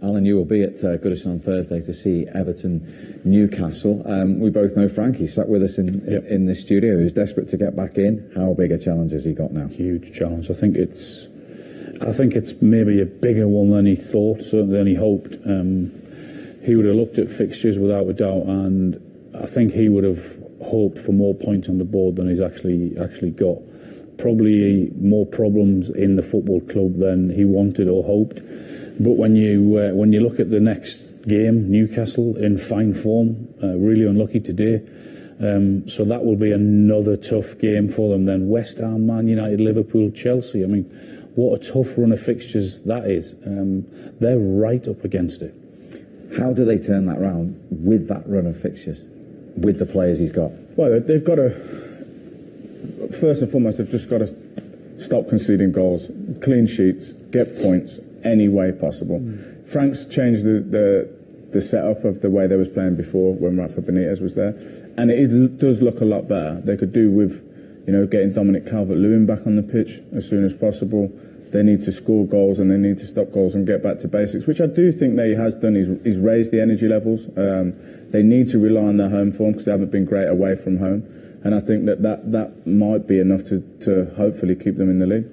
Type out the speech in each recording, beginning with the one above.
Alan, you will be at Goodison on Thursday to see Everton Newcastle. We both know Frank. He sat with us in the studio. He's desperate to get back in. How big a challenge has he got now? Huge challenge. I think it's maybe a bigger one than he thought, certainly than he hoped. He would have looked at fixtures without a doubt, and I think he would have hoped for more points on the board than he's actually got. Probably more problems in the football club than he wanted or hoped. But when you look at the next game, Newcastle in fine form, really unlucky today. So that will be another tough game for them. Then West Ham, Man United, Liverpool, Chelsea. I mean, what a tough run of fixtures that is. They're right up against it. How do they turn that round with that run of fixtures, with the players he's got? Well, they've got to, first and foremost, they've just got to stop conceding goals, clean sheets, get points any way possible. Frank's changed the setup of the way they was playing before when Rafa Benitez was there, and it does look a lot better. They could do with, getting Dominic Calvert-Lewin back on the pitch as soon as possible. They need to score goals and they need to stop goals and get back to basics, which I do think that he has done. He's raised the energy levels. They need to rely on their home form because they haven't been great away from home. And I think that might be enough to hopefully keep them in the league.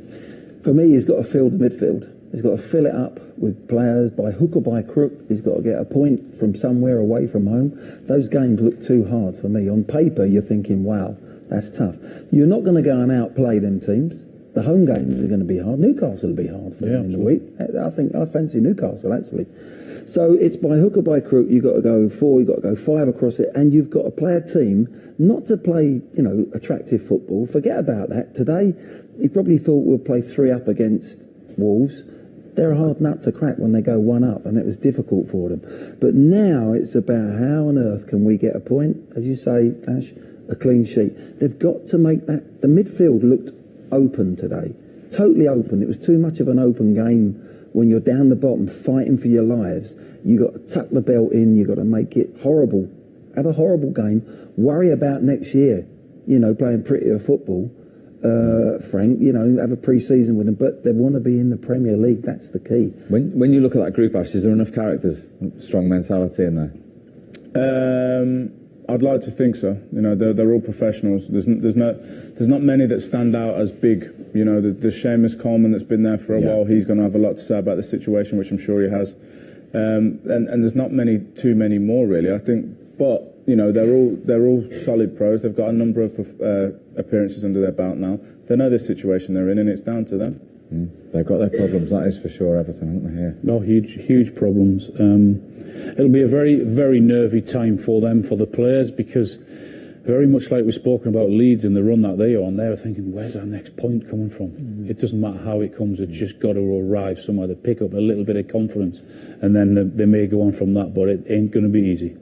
For me, he's got to fill the midfield. He's got to fill it up with players by hook or by crook. He's got to get a point from somewhere away from home. Those games look too hard for me. On paper, you're thinking, wow, that's tough. You're not going to go and outplay them teams. The home games are going to be hard. Newcastle will be hard for them in the week. I fancy Newcastle, actually. So it's by hook or by crook. You've got to go 4, you've got to go 5 across it, and you've got to play a team not to play, attractive football. Forget about that. Today, he probably thought we'll play 3 up against Wolves. They're a hard nut to crack when they go 1 up, and it was difficult for them. But now it's about how on earth can we get a point, as you say, Ash, a clean sheet. They've got to make that. The midfield looked open today, totally open. It was too much of an open game when you're down the bottom fighting for your lives. You got to tuck the belt in, you got to make it horrible, have a horrible game, worry about next year, playing prettier football, Frank, have a pre-season with them, but they want to be in the Premier League. That's the key. When you look at that group, Ash, is there enough characters, strong mentality in there? I'd like to think so. They're all professionals. There's not many that stand out as big. The Seamus Coleman that's been there for a while. He's going to have a lot to say about the situation, which I'm sure he has. And there's not too many more really. I think, but they're all solid pros. They've got a number of appearances under their belt now. They know the situation they're in, and it's down to them. They've got their problems, that is for sure, Everton, haven't they? Here. No, huge problems. It'll be a very, very nervy time for them, for the players, because very much like we've spoken about Leeds and the run that they are on, they're thinking, where's our next point coming from? It doesn't matter how it comes, it's just got to arrive somewhere to pick up a little bit of confidence, and then they may go on from that, but it ain't going to be easy.